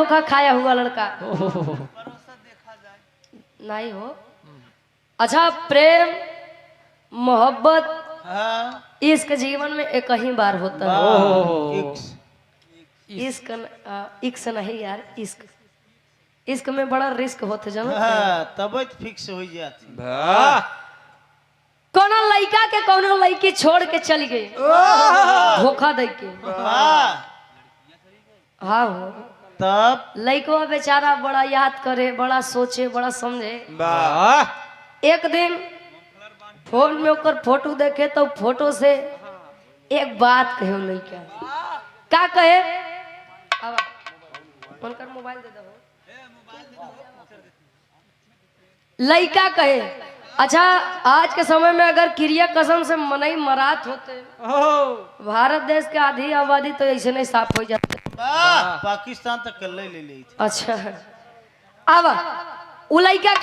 धोखा खाया हुआ लड़का नहीं हो। अच्छा, प्रेम मोहब्बत इश्क जीवन में एक ही बार होता है। इश्क इश्क नहीं यार, इश्क इश्क में बड़ा रिस्क होते जानो। तब फिक्स हो जाती। कोनो लड़का के कोनो लड़की छोड़ के चली गई धोखा दे के। हाँ हो, तब लड़का बेचारा बड़ा याद करे, बड़ा सोचे, बड़ा समझे। एक दिन फोन में ओकर फोटो देखे तो फोटो से एक बात कहे लड़का। का कहे? अब उनका मोबाइल दे दो। लड़का कहे, अच्छा आज के समय में अगर क्रिया कसम से मनई मरात होते भारत देश के आधी आबादी तो ऐसे नहीं साफ हो जाते। पाकिस्तान तक कर ले ले। अच्छा, अब उ लड़का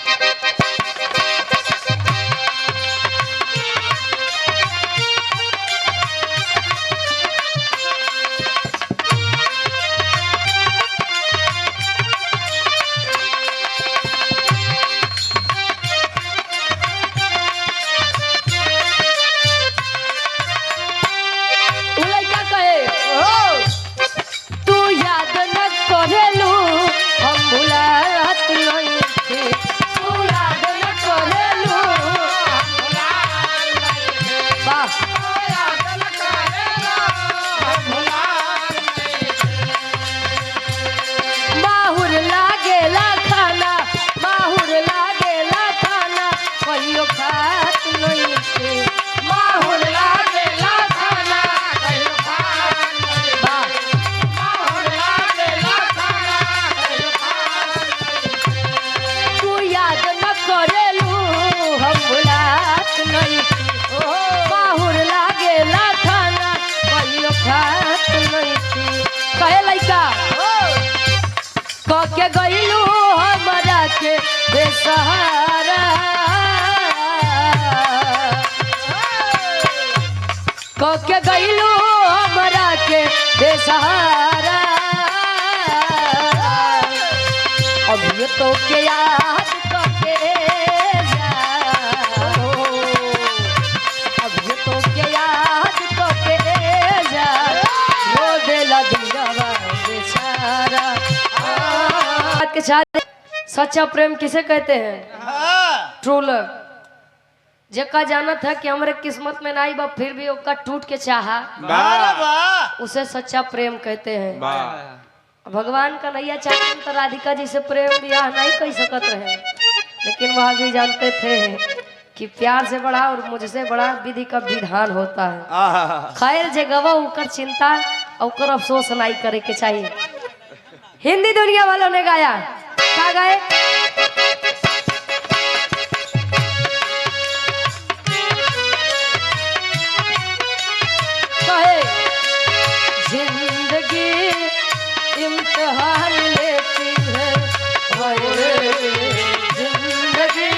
के गईलू हमरा के बेसहारा, के गईलू हमरा के बेसहारा। अब ये तो के याद करके जाओ, अब ये तो के याद करके जाओ, रो देला दिलवा बेचारा। के साथ सच्चा प्रेम किसे कहते हैं? True love. जेका जाना था कि हमारे किस्मत में नहीं बा फिर भी उसका टूट के चाहा, उसे सच्चा प्रेम कहते हैं। भगवान का नैया चाहे तो राधिका जी से प्रेम ब्याह नहीं कर सकत रहे, लेकिन वह भी जानते थे कि प्यार से बड़ा और मुझसे बड़ा विधि का विधान होता है। खैर जे गवा उकर चिंता और अफसोस नहीं करे के चाहिए। हिंदी दुनिया वालों ने गाया, क्या गाए? कहे जिंदगी इम्तिहान लेती है, जिंदगी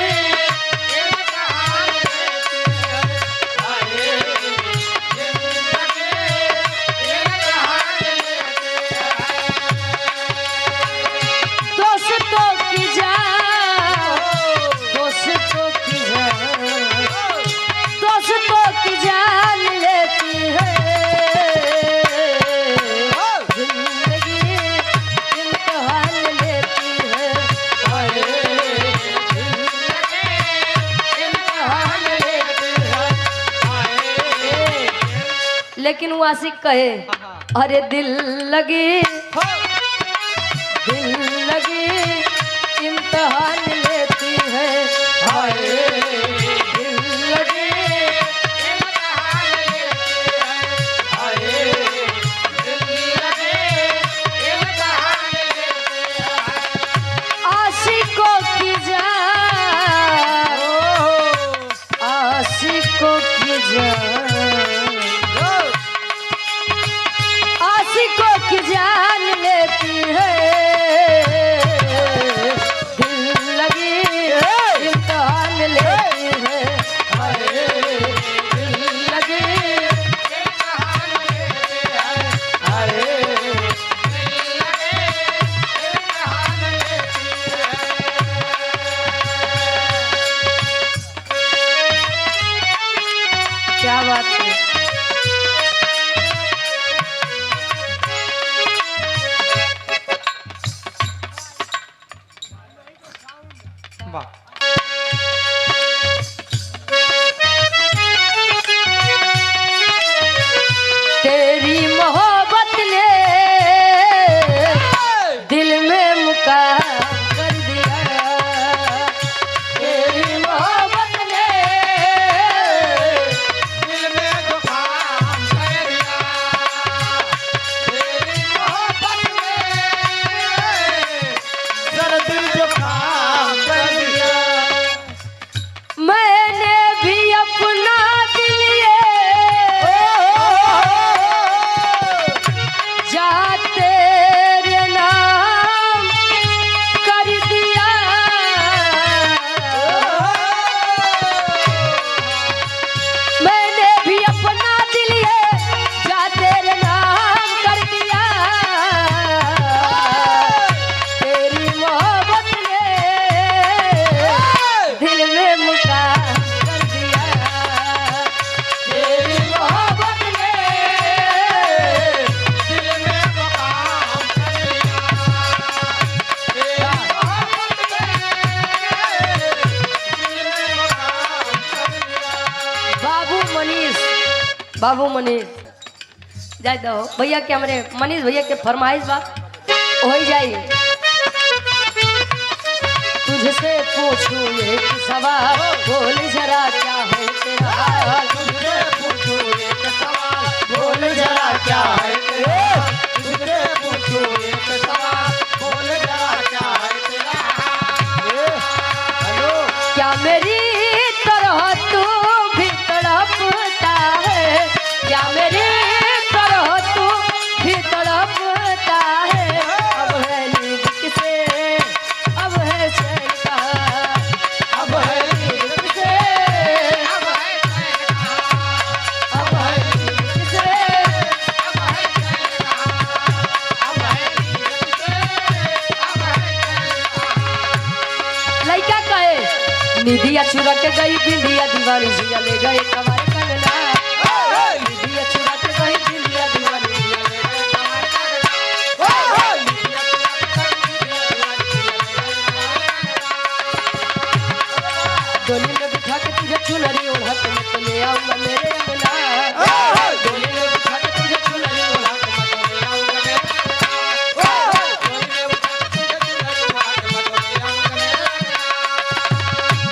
लेकिन वो आशिक कहे, अरे दिल लगी इम्तिहान लेती है, दिल लगी इम्तिहान लेती है, दिल लगी इम्तिहान लेती है। आशिकों की जान, आशिकों की जान, आशिकों की जान लेती है, बाबू मनीष जाए दो भैया के हमारे मनीष भैया के फरमाइश बा हो जाई। तुझसे पूछूं एक सवाल बोल जरा क्या है तेरा हाल। तुझसे पूछूं एक सवाल बोल जरा क्या है तेरा हाल। तुझसे पूछूं एक सवाल बोल जरा क्या है तेरा हाल। हेलो क्या मेरी तरह तू भी तड़पता है। क्या मेरी तरह तू भी तड़पता है। अब है नींद किसे अब है चैन कहाँ। अब है नींद किसे अब है चैन कहाँ। अब है नींद किसे अब है चैन कहाँ। अब है नींद किसे अब है चैन कहाँ। लइका कहे निधिया चुरा के गई बिंदिया दीवानी सिया ले गए कमाई कंगना। निधिया चुरा के गई बिंदिया दीवानी सिया ले गए कमाई कंगना। निधिया चुरा के गई बिंदिया दीवानी सिया ले गए कमाई कंगना। डोली में बिठा के तुझे चुनरी ओढ़ा के मैं तो ले आऊंगा मेरे अंगना। डोली में बिठा के तुझे चुनरी ओढ़ा के मैं तो ले आऊंगा मेरे अंगना। डोली में बिठा के तुझे चुनरी ओढ़ा के मैं तो ले आऊंगा मेरे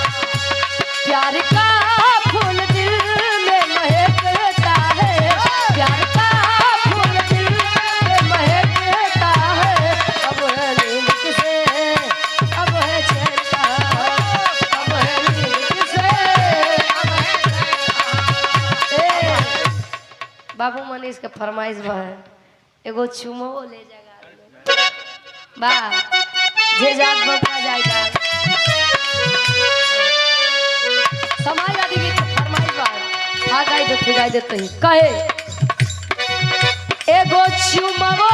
प्यार का फूल दिल में महकता है। प्यार का फूल दिल में महकता है। अब है नींद किसे अब है चैन कहाँ। अब है नींद किसे अब है चैन कहाँ। बाबू मनीष के फरमाइश बा है एगो चुमो ले जागा बा जे जात बता जाएगा। समाज आदि की फरमाइश बात आ गाय देते ही कहे एगो चुमवो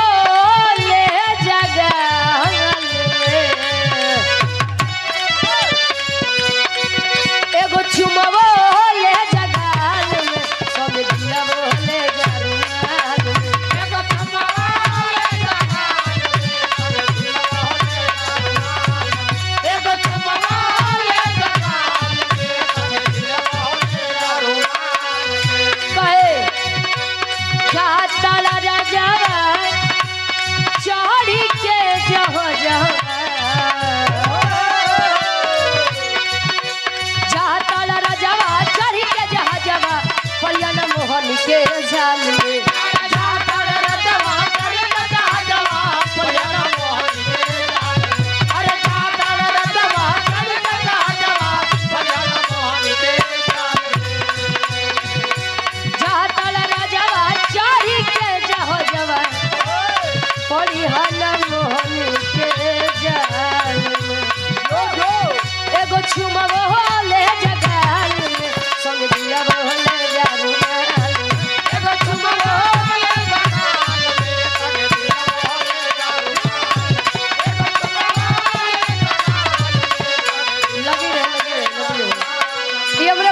ले जगह एगो चुमवो ले जगह में सब दिलवो ले जरूर एगो चुमवो ले जगह में सब दिलवो ले एगो चुमवो ले ताला राजा चढ़ी के जहाँ जहाँ ताला राजा चढ़ी के जहाँ परियन मोहन के जाल में। एगो चुमवो ले जगाल में संग दिलवो ले जरूर एगो चुमवो ले जगाल में संग दिलवो ले जरूर एगो चुमवो ले जगाल में लगी रहे ये हमरे